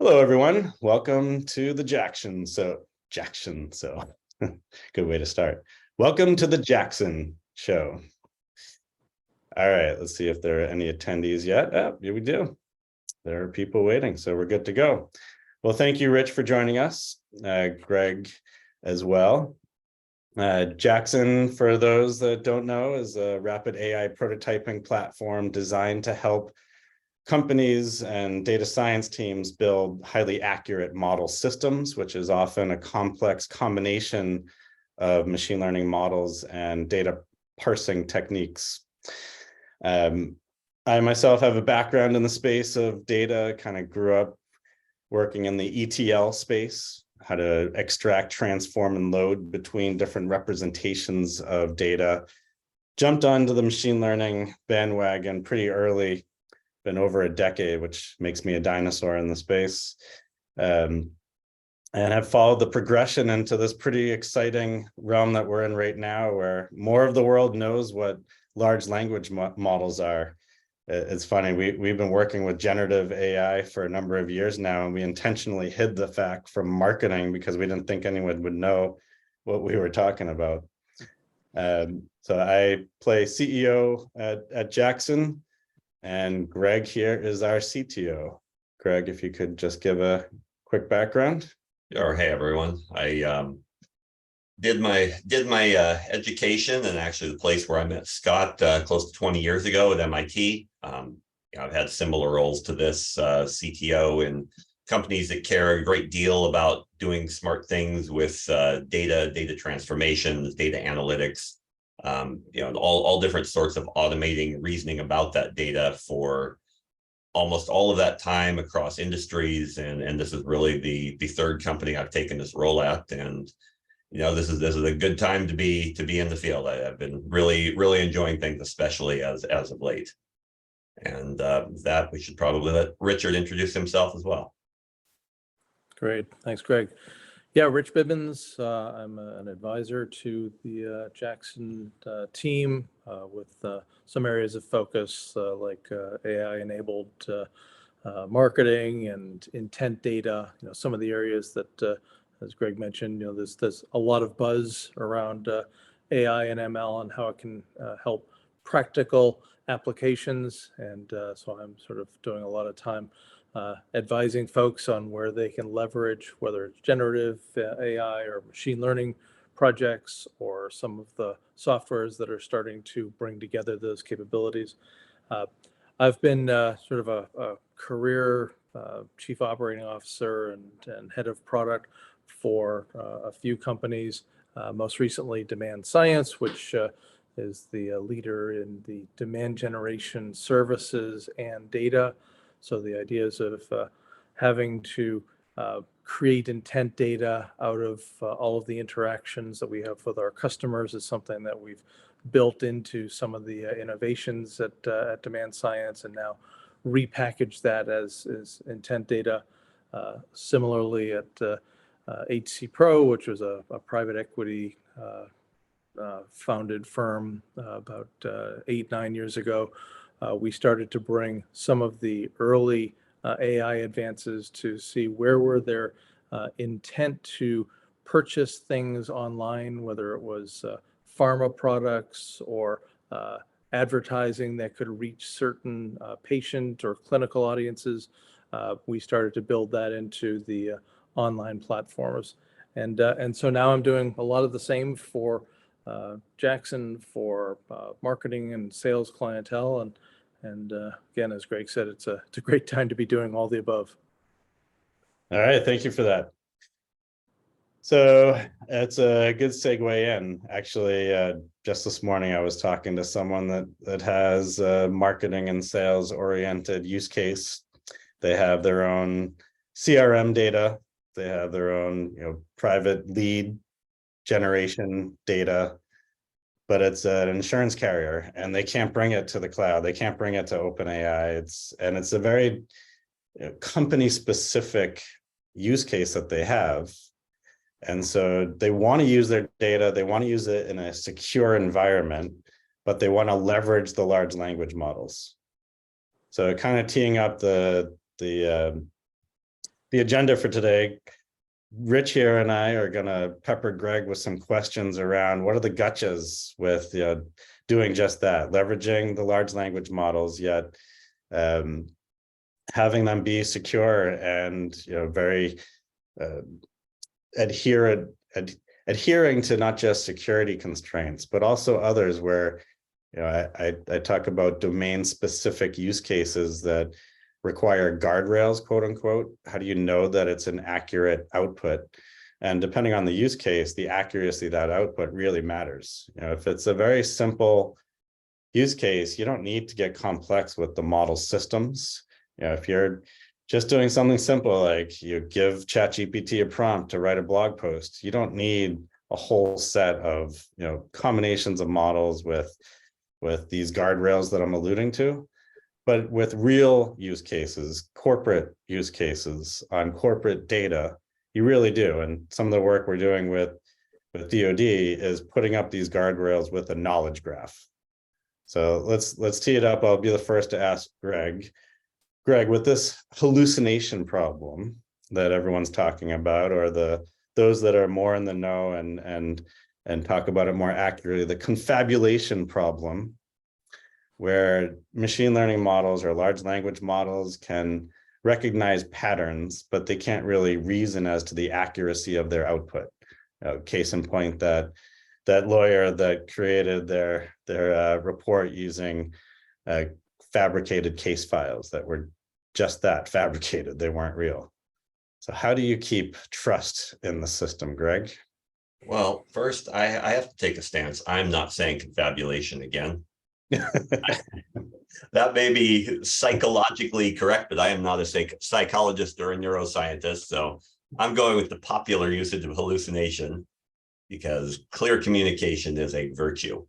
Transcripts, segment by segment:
Hello, everyone. Welcome to the Jaxon. Good way to start. Welcome to the Jaxon show. All right, let's see if there are any attendees yet. Here we do. There are people waiting, so we're good to go. Well, thank you, Rich, for joining us. Greg as well. Jaxon, for those that don't know, is a rapid AI prototyping platform designed to help companies and data science teams build highly accurate model systems, which is often a complex combination of machine learning models and data parsing techniques. I myself have a background in the space of data, kind of grew up working in the ETL space, how to extract, transform, and load between different representations of data. Jumped onto the machine learning bandwagon pretty early, been over a decade, which makes me a dinosaur in the space, and have followed the progression into this pretty exciting realm that we're in right now, where more of the world knows what large language models are. It's funny, we've been working with generative AI for a number of years now, and we intentionally hid the fact from marketing because we didn't think anyone would know what we were talking about. So I play CEO at Jaxon, and Greg here is our CTO. Greg, if you could just give a quick background. Or hey everyone, I did my education, and actually the place where I met Scott close to 20 years ago at MIT. I've had similar roles to this, CTO in companies that care a great deal about doing smart things with data transformations, data analytics, all different sorts of automating reasoning about that data for almost all of that time across industries. And this is really the third company I've taken this role at. And this is a good time to be in the field. I've been really enjoying things, especially as of late. And that we should probably let Richard introduce himself as well. Great, thanks, Greg. Yeah, Rich Bibens. I'm an advisor to the Jaxon team with some areas of focus like AI-enabled marketing and intent data. Some of the areas that, as Greg mentioned, there's a lot of buzz around AI and ML and how it can help practical applications. And so I'm sort of doing a lot of time advising folks on where they can leverage, whether it's generative AI or machine learning projects or some of the softwares that are starting to bring together those capabilities. I've been sort of a career chief operating officer and head of product for a few companies, most recently Demand Science, which is the leader in the demand generation services and data. So the ideas of having to create intent data out of all of the interactions that we have with our customers is something that we've built into some of the innovations at Demand Science, and now repackage that as intent data. Similarly at HC Pro, which was a private equity founded firm about 8-9 years ago, we started to bring some of the early AI advances to see where were their intent to purchase things online, whether it was pharma products or advertising that could reach certain patient or clinical audiences. We started to build that into the online platforms. And so now I'm doing a lot of the same for Jaxon, for marketing and sales clientele. And again, as Greg said, it's a great time to be doing all the above. All right, thank you for that. So it's a good segue in. Actually, just this morning, I was talking to someone that has a marketing and sales oriented use case. They have their own CRM data. They have their own, private lead generation data, but it's an insurance carrier, and they can't bring it to the cloud. They can't bring it to OpenAI. It's a very company-specific use case that they have. And so they want to use their data, they want to use it in a secure environment, but they want to leverage the large language models. So kind of teeing up the the agenda for today, Rich here and I are going to pepper Greg with some questions around what are the gotchas with doing just that, leveraging the large language models, yet having them be secure and very adhering to not just security constraints, but also others where I talk about domain specific use cases that require guardrails, quote unquote. How do you know that it's an accurate output? And depending on the use case, the accuracy of that output really matters. If it's a very simple use case, you don't need to get complex with the model systems. If you're just doing something simple, like you give ChatGPT a prompt to write a blog post, you don't need a whole set of combinations of models with these guardrails that I'm alluding to. But with real use cases, corporate use cases on corporate data, you really do. And some of the work we're doing with DoD is putting up these guardrails with a knowledge graph. So let's tee it up. I'll be the first to ask Greg. Greg, with this hallucination problem that everyone's talking about, or those that are more in the know and talk about it more accurately, the confabulation problem, where machine learning models or large language models can recognize patterns, but they can't really reason as to the accuracy of their output. Case in point, that lawyer that created their report using fabricated case files that were just that, fabricated, they weren't real. So how do you keep trust in the system, Greg? Well, first, I have to take a stance. I'm not saying confabulation again. That may be psychologically correct, but I am not a psychologist or a neuroscientist. So I'm going with the popular usage of hallucination, because clear communication is a virtue.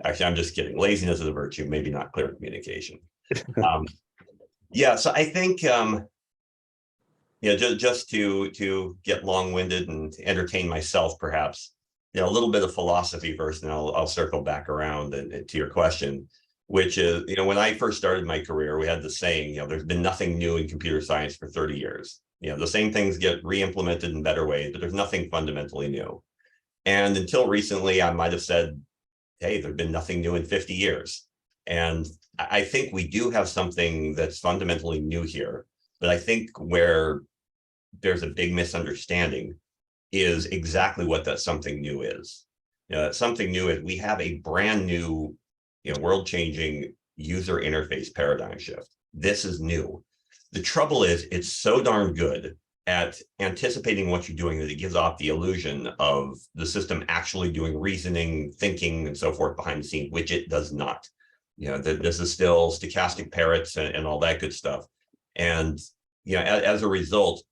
Actually, I'm just kidding. Laziness is a virtue, maybe not clear communication. Yeah, so I think, just to get long-winded and entertain myself, perhaps, a little bit of philosophy first, and I'll circle back around and to your question, which is, when I first started my career, we had the saying, there's been nothing new in computer science for 30 years. The same things get re-implemented in better ways, but there's nothing fundamentally new. And until recently, I might have said, hey, there's been nothing new in 50 years. And I think we do have something that's fundamentally new here. But I think where there's a big misunderstanding is exactly what that something new is. Something new is we have a brand new, world-changing user interface paradigm shift. This is new. The trouble is it's so darn good at anticipating what you're doing that it gives off the illusion of the system actually doing reasoning, thinking, and so forth behind the scenes, which it does not. This is still stochastic parrots and all that good stuff. And as a result,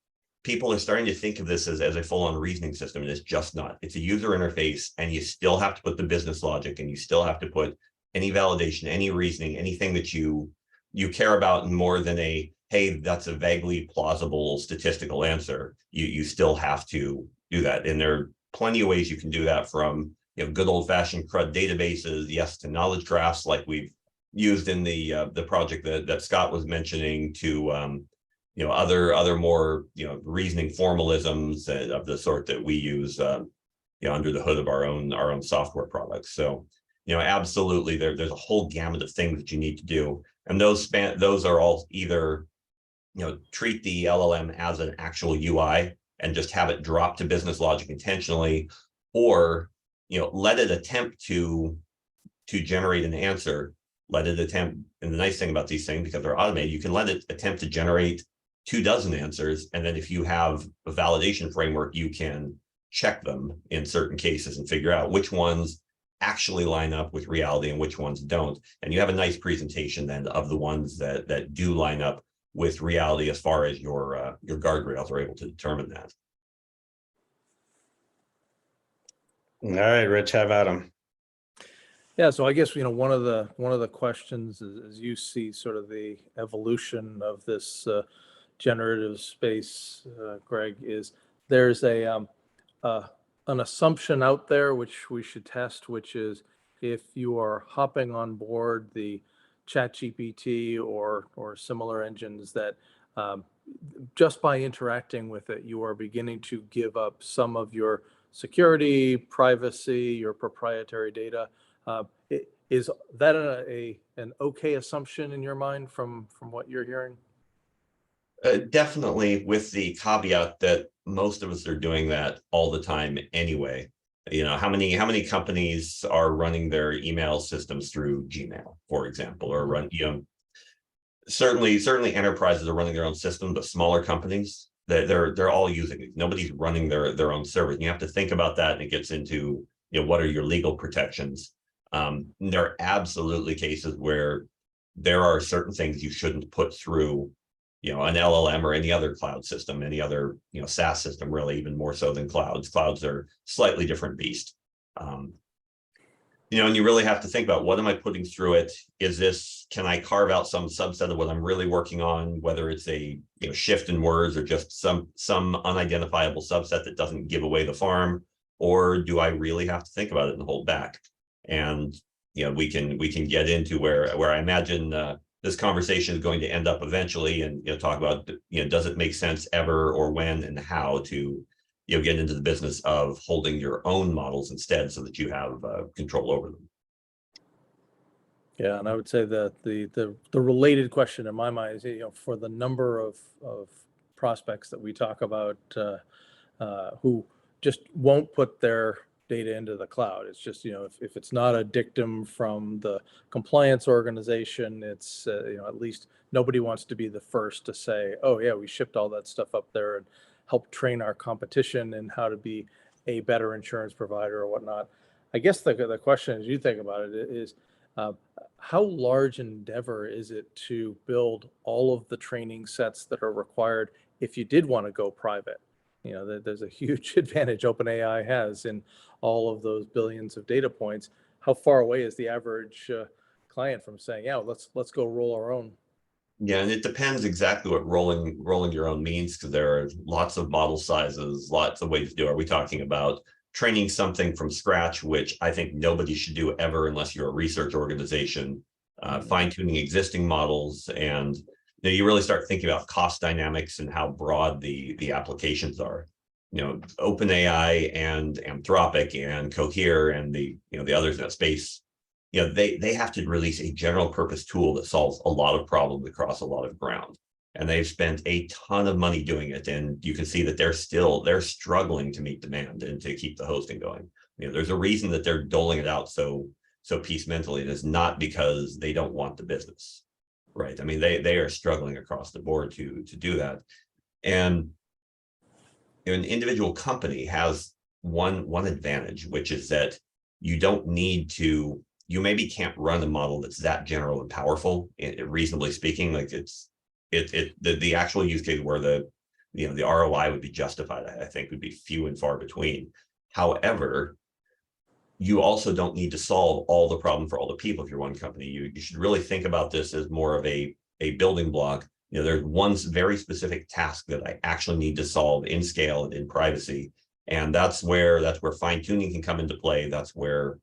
people are starting to think of this as a full-on reasoning system, and it's just not. It's a user interface, and you still have to put the business logic, and you still have to put any validation, any reasoning, anything that you care about more than hey, that's a vaguely plausible statistical answer. You still have to do that. And there are plenty of ways you can do that, from good old-fashioned CRUD databases, yes, to knowledge graphs like we've used in the project that Scott was mentioning, to other more reasoning formalisms of the sort that we use under the hood of our own software products. So absolutely, there's a whole gamut of things that you need to do, and those are all either treat the LLM as an actual UI and just have it drop to business logic intentionally, or let it attempt to generate an answer. Let it attempt, and the nice thing about these things, because they're automated, you can let it attempt to generate 24 answers, and then if you have a validation framework, you can check them in certain cases and figure out which ones actually line up with reality and which ones don't. And you have a nice presentation then of the ones that do line up with reality, as far as your guardrails are able to determine that. All right, Rich, have at him. Yeah, so I guess one of the questions is, as you see sort of the evolution of this generative space, Greg, is there's an assumption out there which we should test, which is if you are hopping on board the ChatGPT or similar engines, that just by interacting with it, you are beginning to give up some of your security, privacy, your proprietary data. Is that an okay assumption in your mind from what you're hearing? Definitely, with the caveat that most of us are doing that all the time anyway. How many companies are running their email systems through Gmail, for example, or run, certainly enterprises are running their own system, but smaller companies, they're all using it. Nobody's running their own servers. And you have to think about that, and it gets into, what are your legal protections. There are absolutely cases where there are certain things you shouldn't put through, an LLM or any other cloud system, any other, SaaS system, really, even more so than clouds. Clouds are slightly different beast. And you really have to think about, what am I putting through it? Can I carve out some subset of what I'm really working on, whether it's a shift in words or just some unidentifiable subset that doesn't give away the farm, or do I really have to think about it and hold back? And we can get into where I imagine this conversation is going to end up eventually, and talk about does it make sense ever, or when and how to get into the business of holding your own models instead, so that you have control over them. Yeah, and I would say that the related question in my mind is, for the number of prospects that we talk about who just won't put their data into the cloud. It's just, if it's not a dictum from the compliance organization, it's at least nobody wants to be the first to say, oh yeah, we shipped all that stuff up there and help train our competition in how to be a better insurance provider or whatnot. I guess the question, as you think about it, is how large an endeavor is it to build all of the training sets that are required if you did want to go private? There's a huge advantage OpenAI has in all of those billions of data points. How far away is the average client from saying, yeah, let's go roll our own? Yeah, and it depends exactly what rolling your own means, because there are lots of model sizes, lots of ways to do it. Are we talking about training something from scratch, which I think nobody should do ever unless you're a research organization, fine-tuning existing models, and you really start thinking about cost dynamics and how broad the applications are. OpenAI and Anthropic and Cohere and the others in that space, they have to release a general purpose tool that solves a lot of problems across a lot of ground. And they've spent a ton of money doing it. And you can see that they're struggling to meet demand and to keep the hosting going. There's a reason that they're doling it out so piecemeally. It is not because they don't want the business, right? I mean, they are struggling across the board to do that. And an individual company has one advantage, which is that you don't need to, you maybe can't run a model that's that general and powerful, reasonably speaking. Like the actual use case where the ROI would be justified, I think, would be few and far between. However, you also don't need to solve all the problem for all the people if you're one company. You should really think about this as more of a building block. There's one very specific task that I actually need to solve in scale and in privacy. And that's where fine-tuning can come into play. That's where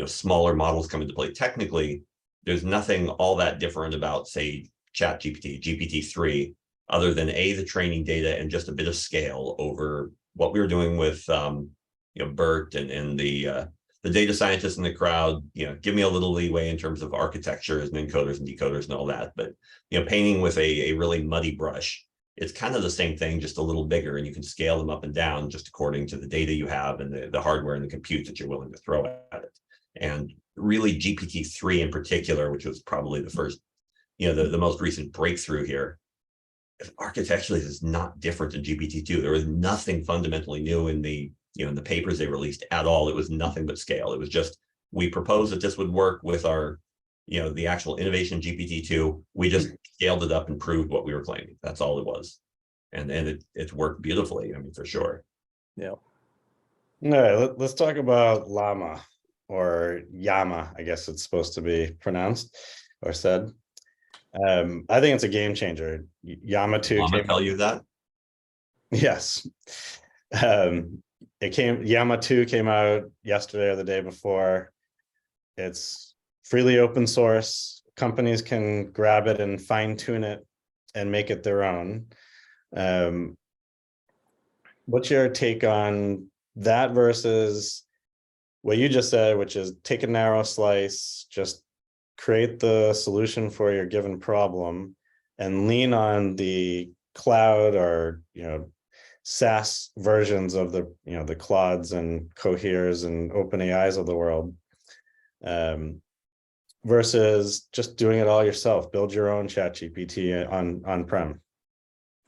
smaller models come into play. Technically, there's nothing all that different about, say, ChatGPT, GPT-3, other than the training data and just a bit of scale over what we were doing with Bert and the data scientists in the crowd. Give me a little leeway in terms of architectures and encoders and decoders and all that. But painting with a really muddy brush, it's kind of the same thing, just a little bigger, and you can scale them up and down just according to the data you have and the hardware and the compute that you're willing to throw at it. And really, GPT-3 in particular, which was probably the first, the most recent breakthrough here, architecturally is not different than GPT-2. There was nothing fundamentally new in the papers they released at all. It was nothing but scale. It was just, we proposed that this would work with our, the actual innovation GPT-2. We just scaled it up and proved what we were claiming. That's all it was. And it's worked beautifully, I mean, for sure. Yeah. All right, let's talk about Llama, or Yama, I guess it's supposed to be pronounced or said. I think it's a game changer. Llama 2 Llama tell you that? Yes. Llama 2 came out yesterday or the day before. It's freely open source. Companies can grab it and fine tune it and make it their own. What's your take on that versus what you just said, which is take a narrow slice, just create the solution for your given problem and lean on the cloud or, SaaS versions of the, the Claudes and Coheres and OpenAIs of the world, versus just doing it all yourself, build your own ChatGPT on-prem?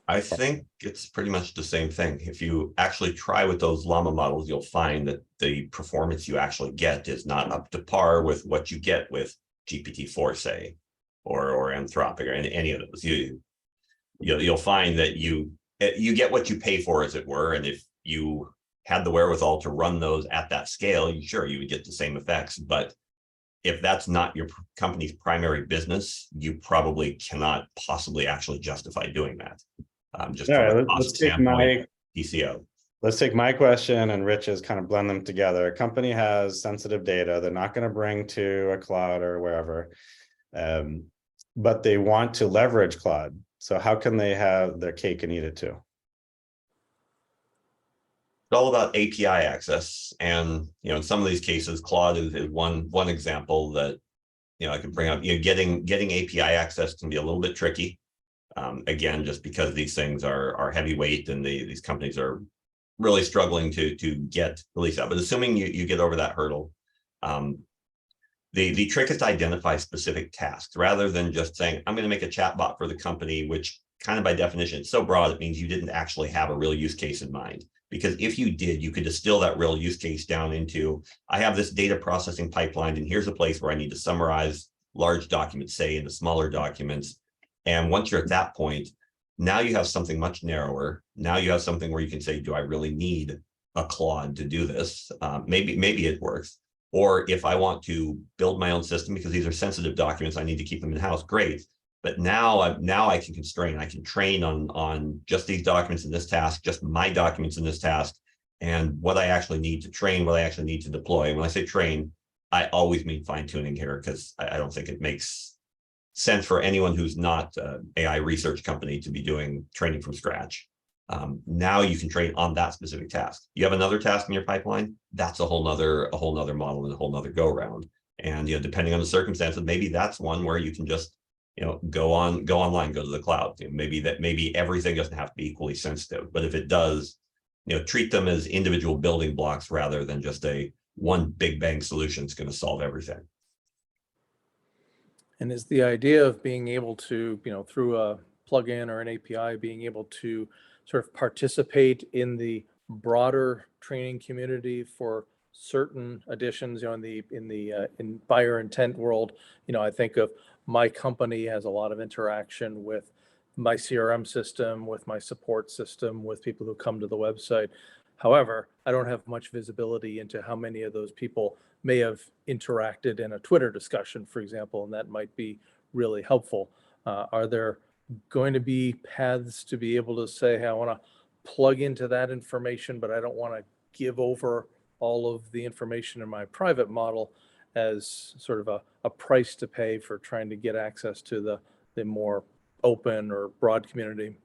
I think it's pretty much the same thing. If you actually try with those Llama models, you'll find that the performance you actually get is not up to par with what you get with GPT-4, say, or Anthropic or any of those. You'll find that you get what you pay for, as it were. And if you had the wherewithal to run those at that scale, sure, you would get the same effects. But if that's not your company's primary business, you probably cannot possibly actually justify doing that. Just from a cost standpoint, TCO. Let's take my question and Rich's, kind of blend them together. A company has sensitive data they're not going to bring to a cloud or wherever, but they want to leverage cloud. So how can they have their cake and eat it too? It's all about API access, and in some of these cases, Claude is one example that I can bring up. Getting API access can be a little bit tricky. Again, just because these things are heavyweight and these companies are really struggling to get released out. But assuming you get over that hurdle, the trick is to identify specific tasks rather than just saying, I'm going to make a chatbot for the company, which kind of by definition, it's so broad, it means you didn't actually have a real use case in mind. Because if you did, you could distill that real use case down into, I have this data processing pipeline, and here's a place where I need to summarize large documents, say, into smaller documents. And once you're at that point, now you have something much narrower. Now you have something where you can say, do I really need a Claude to do this? Maybe it works. Or if I want to build my own system, because these are sensitive documents, I need to keep them in-house, great. But now I can constrain, I can train on just these documents in this task, just my documents in this task, and what I actually need to train, what I actually need to deploy. When I say train, I always mean fine-tuning here, because I don't think it makes sense for anyone who's not an AI research company to be doing training from scratch. Now you can train on that specific task. You have another task in your pipeline, that's a whole nother model and a whole nother go round. And depending on the circumstances, maybe that's one where you can just go online, go to the cloud. Maybe everything doesn't have to be equally sensitive, but if it does, treat them as individual building blocks rather than just one big bang solution that's going to solve everything. And is the idea of being able to, through a plugin or an API, being able to sort of participate in the broader training community for certain additions, in the buyer intent world? I think of my company has a lot of interaction with my CRM system, with my support system, with people who come to the website. However, I don't have much visibility into how many of those people may have interacted in a Twitter discussion, for example, and that might be really helpful. Are there going to be paths to be able to say, hey, I want to plug into that information, but I don't want to give over all of the information in my private model as sort of a price to pay for trying to get access to the more open or broad community?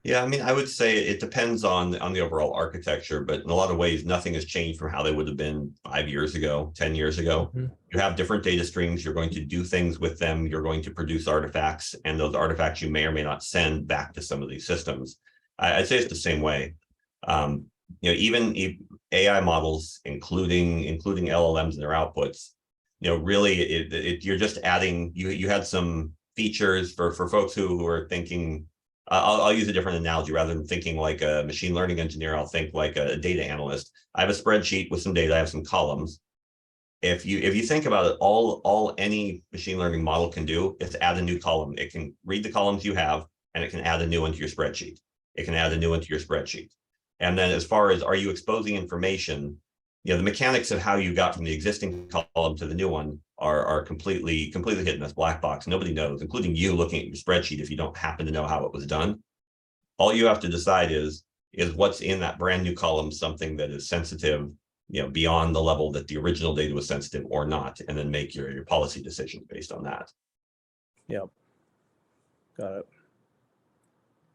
Yeah, I would say it depends on the overall architecture, but in a lot of ways, nothing has changed from how they would have been 5 years ago, 10 years ago. Mm-hmm. You have different data streams. You're going to do things with them. You're going to produce artifacts, and those artifacts you may or may not send back to some of these systems. I'd say it's the same way. Even AI models, including LLMs and their outputs, really, you're just adding. You had some features for folks who are thinking. I'll use a different analogy. Rather than thinking like a machine learning engineer, I'll think like a data analyst. I have a spreadsheet with some data. I have some columns. If you think about it, all any machine learning model can do is add a new column. It can read the columns you have, and it can add a new one to your spreadsheet. It can add a new one to your spreadsheet. And then as far as, are you exposing information, the mechanics of how you got from the existing column to the new one are completely hidden as black box. Nobody knows, including you looking at your spreadsheet, if you don't happen to know how it was done. All you have to decide is what's in that brand new column something that is sensitive, beyond the level that the original data was sensitive or not, and then make your policy decisions based on that. Yeah, got it.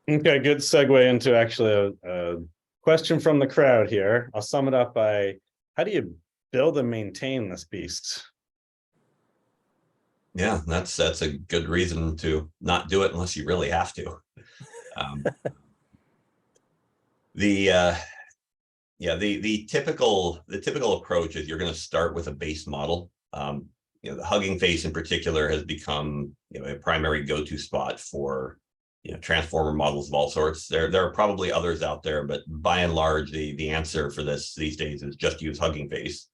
Okay, good segue into actually a question from the crowd here. I'll sum it up by, how do you build and maintain this beast? Yeah, that's a good reason to not do it unless you really have to. Um, the the typical approach is you're going to start with a base model. The Hugging Face in particular has become a primary go-to spot for transformer models of all sorts. There are probably others out there, but by and large, the answer for this these days is just use Hugging Face.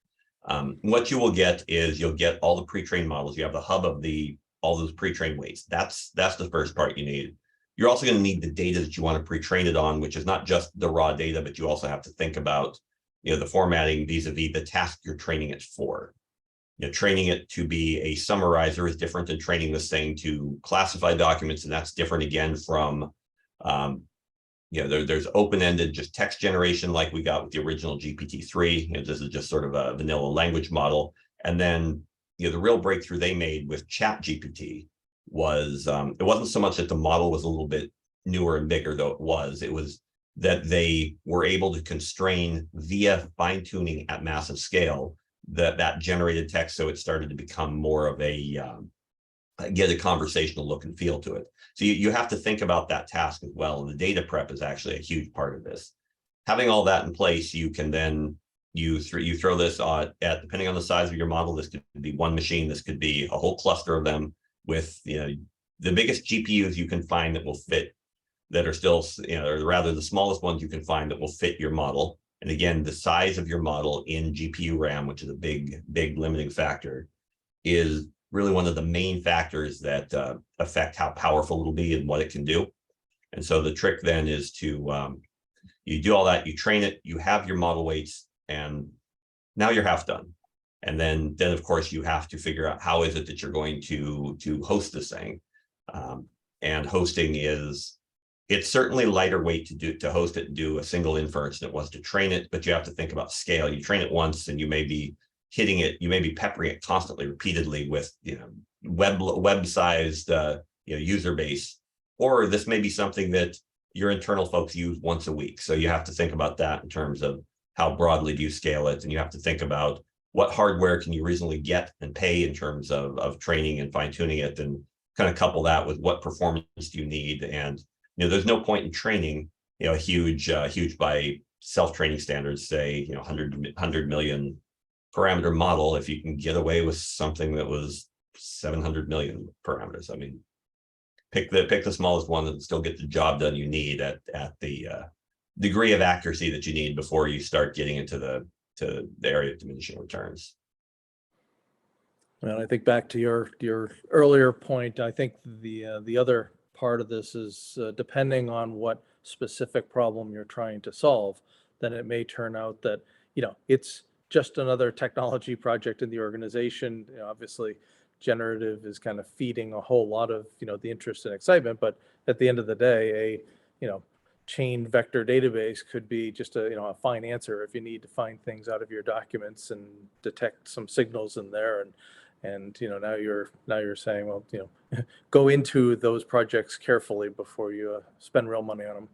What you will get is you'll get all the pre-trained models. You have the hub of all those pre-trained weights. That's the first part you need. You're also going to need the data that you want to pre-train it on, which is not just the raw data, but you also have to think about the formatting vis-a-vis the task you're training it for. Training it to be a summarizer is different than training this thing to classify documents, and that's different again from there's open-ended just text generation like we got with the original GPT-3. This is just sort of a vanilla language model. And then the real breakthrough they made with ChatGPT was it wasn't so much that the model was a little bit newer and bigger, though it was that they were able to constrain via fine-tuning at massive scale that generated text, so it started to become more of get a conversational look and feel to it. So you have to think about that task as well, and the data prep is actually a huge part of this. Having all that in place, you can then you throw this depending on the size of your model. This could be one machine, this could be a whole cluster of them with the biggest GPUs you can find that will fit, that are still or rather the smallest ones you can find that will fit your model. And again, the size of your model in GPU RAM, which is a big limiting factor, is really one of the main factors that affect how powerful it'll be and what it can do. And so the trick then is to you do all that, you train it, you have your model weights, and now you're half done. And then of course you have to figure out how is it that you're going to host this thing. And hosting it's certainly lighter weight to host it and do a single inference than it was to train it, but you have to think about scale. You train it once and you may be hitting it, you may be peppering it constantly, repeatedly with web-sized user base, or this may be something that your internal folks use once a week. So you have to think about that in terms of how broadly do you scale it, and you have to think about what hardware can you reasonably get and pay in terms of training and fine-tuning it, and kind of couple that with what performance do you need. And there's no point in training a huge by self-training standards, say 100 million parameter model if you can get away with something that was 700 million parameters. I mean, pick the smallest one and still get the job done you need at the degree of accuracy that you need before you start getting into the area of diminishing returns. And I think back to your earlier point, I think the other part of this is depending on what specific problem you're trying to solve, then it may turn out that it's just another technology project in the organization. Obviously, generative is kind of feeding a whole lot of the interest and excitement, but at the end of the day, a chain vector database could be just a fine answer if you need to find things out of your documents and detect some signals in there. And now you're saying, well, go into those projects carefully before you spend real money on them.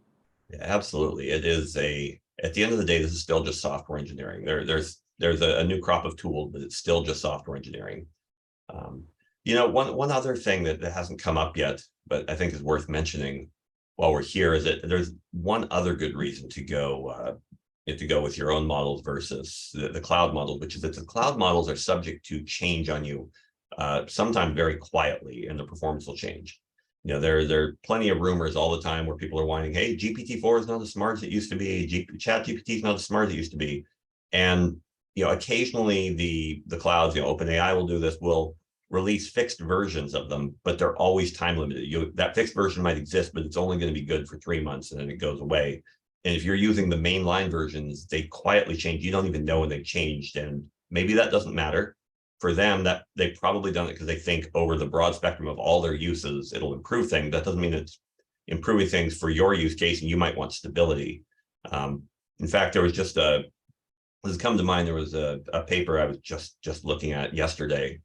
Yeah, absolutely. It is at the end of the day, this is still just software engineering. There's a new crop of tools, but it's still just software engineering. One other thing that hasn't come up yet, but I think is worth mentioning while we're here, is that there's one other good reason to go with your own models versus the cloud model, which is that the cloud models are subject to change on you, sometimes very quietly, and the performance will change. There are plenty of rumors all the time where people are whining, hey, GPT-4 is not as smart as it used to be, ChatGPT is not as smart as it used to be. And occasionally the clouds, OpenAI will do this, will release fixed versions of them, but they're always time limited. That fixed version might exist, but it's only going to be good for 3 months and then it goes away. And if you're using the mainline versions, they quietly change. You don't even know when they changed. And maybe that doesn't matter. For them, that they've probably done it because they think over the broad spectrum of all their uses, it'll improve things. That doesn't mean it's improving things for your use case, and you might want stability. In fact, there was just has come to mind, there was a paper I was just looking at yesterday,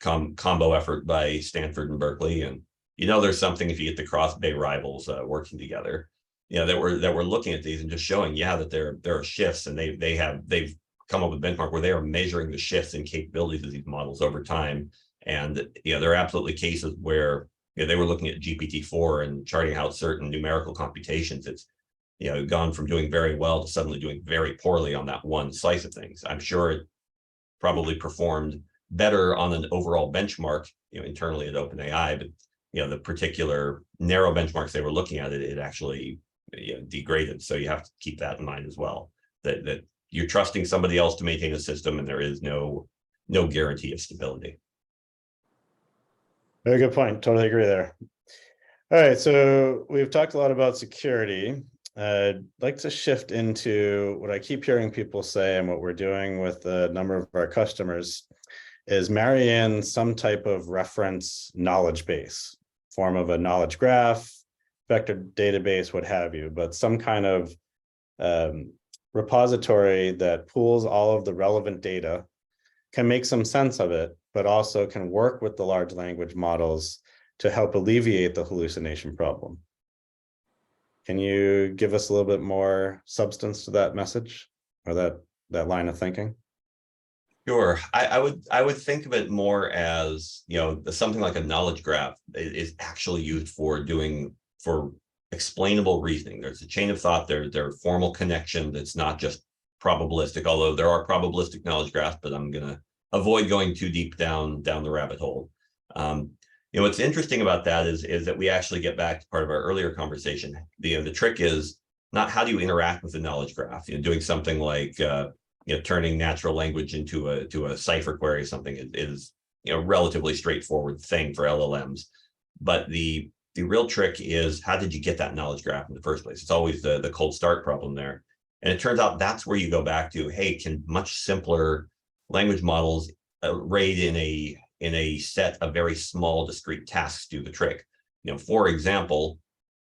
combo effort by Stanford and Berkeley, and there's something if you get the cross bay rivals working together, that we're looking at these and just showing, that there are shifts, and they've come up with a benchmark where they are measuring the shifts in capabilities of these models over time. And there are absolutely cases where they were looking at GPT-4 and charting out certain numerical computations. It's gone from doing very well to suddenly doing very poorly on that one slice of things. I'm sure it probably performed better on an overall benchmark, internally at OpenAI, but the particular narrow benchmarks they were looking at, it actually degraded. So you have to keep that in mind as well, that you're trusting somebody else to maintain a system, and there is no guarantee of stability. Very good point. Totally agree there. All right, so we've talked a lot about security. I'd like to shift into what I keep hearing people say, and what we're doing with a number of our customers is marry in some type of reference knowledge base, form of a knowledge graph, vector database, what have you, but some kind of repository that pools all of the relevant data, can make some sense of it, but also can work with the large language models to help alleviate the hallucination problem. Can you give us a little bit more substance to that message, or that line of thinking? Sure. I would think of it more as, something like a knowledge graph is actually used for explainable reasoning. There's a chain of thought, there are formal connections. It's not just probabilistic, although there are probabilistic knowledge graphs, but I'm going to avoid going too deep down the rabbit hole. What's interesting about that is that we actually get back to part of our earlier conversation. The trick is not how do you interact with the knowledge graph. Doing something like turning natural language into a cipher query or something is relatively straightforward thing for LLMs. But the real trick is, how did you get that knowledge graph in the first place? It's always the cold start problem there. And it turns out that's where you go back to, hey, can much simpler language models arrayed in a set of very small discrete tasks do the trick? For example,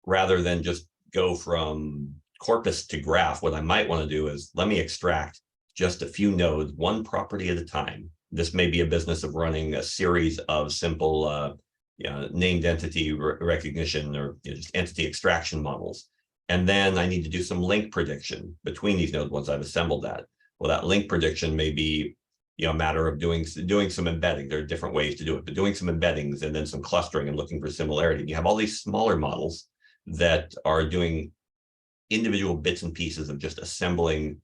rather than just go from corpus to graph, what I might want to do is, let me extract just a few nodes, one property at a time. This may be a business of running a series of simple named entity recognition, or just entity extraction models. And then I need to do some link prediction between these nodes once I've assembled that. Well, that link prediction may be a matter of doing some embedding. There are different ways to do it, but doing some embeddings and then some clustering and looking for similarity. You have all these smaller models that are doing individual bits and pieces of just assembling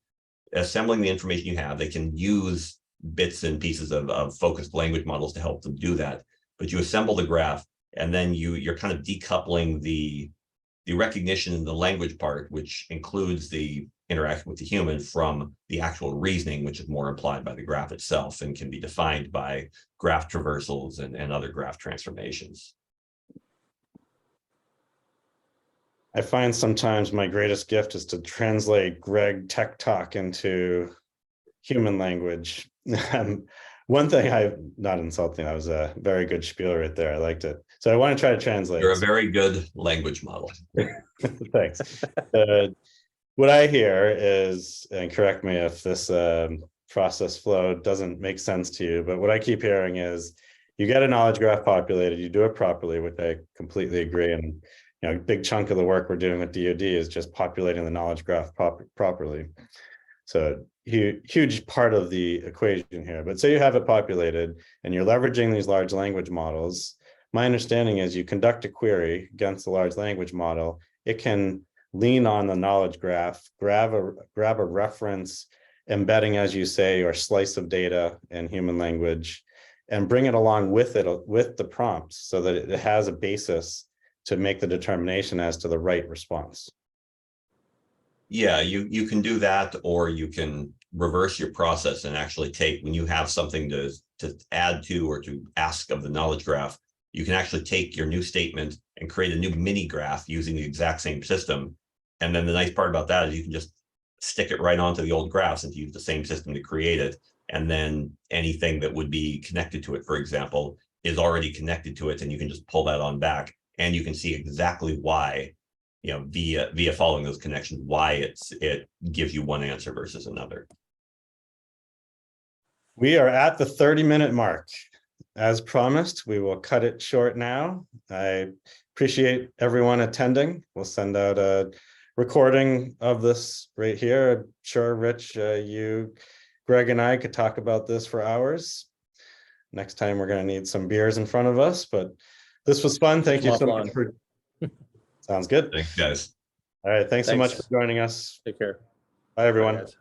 the information you have. They can use bits and pieces of focused language models to help them do that. But you assemble the graph, and then you're kind of decoupling the recognition in the language part, which includes the interaction with the human, from the actual reasoning, which is more implied by the graph itself and can be defined by graph traversals and other graph transformations. I find sometimes my greatest gift is to translate Greg tech talk into human language. One thing, I'm not insulting, that was a very good spiel right there. I liked it. So I want to try to translate. You're a very good language model. Thanks. What I hear is, and correct me if this process flow doesn't make sense to you, but what I keep hearing is, you get a knowledge graph populated, you do it properly, which I completely agree. And a big chunk of the work we're doing with DoD is just populating the knowledge graph properly. So huge part of the equation here. But say you have it populated and you're leveraging these large language models. My understanding is, you conduct a query against the large language model, it can lean on the knowledge graph, grab a reference embedding, as you say, or slice of data in human language, and bring it along with it, with the prompts, so that it has a basis to make the determination as to the right response. Yeah, you can do that, or you can reverse your process and actually take, when you have something to add to or to ask of the knowledge graph, you can actually take your new statement and create a new mini graph using the exact same system. And then the nice part about that is you can just stick it right onto the old graph, since you use the same system to create it. And then anything that would be connected to it, for example, is already connected to it, and you can just pull that on back, and you can see exactly why, via following those connections, why it gives you one answer versus another. We are at the 30-minute mark. as promised, we will cut it short now. I appreciate everyone attending. We'll send out a recording of this right here. I'm sure, Rich, you, Greg, and I could talk about this for hours. Next time we're going to need some beers in front of us, but this was fun. Thank you so much for. Sounds good. Thanks, guys. All right. Thanks so much for joining us. Take care. Bye, everyone. Bye, guys.